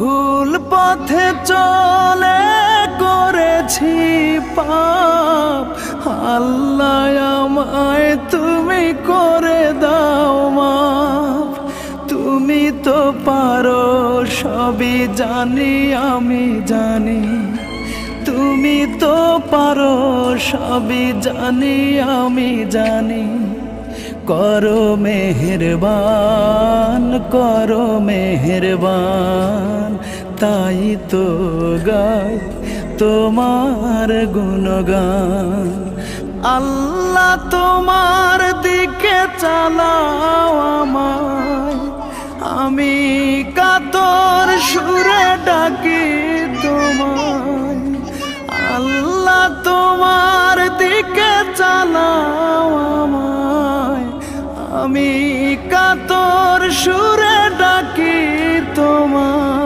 ভুল পথে চলে করেছি পাপ, আল্লাহ আমায় তুমি করে দাও মাফ। তুমি তো পারো সবই জানি আমি জানি, তুমি তো পারো সবই জানি আমি জানি। করো মেহেরবান, করো মেহেরবান, তাই তো গাই তোমার গুণগান। আল্লাহ তোমার দিকে চালাও আমায়, আমি কাতর সুরে ডাকি তোমায়। আল্লাহ তোমার দিকে চালাও আমায়, আমি কাতর সুরে ডাকি তোমায়।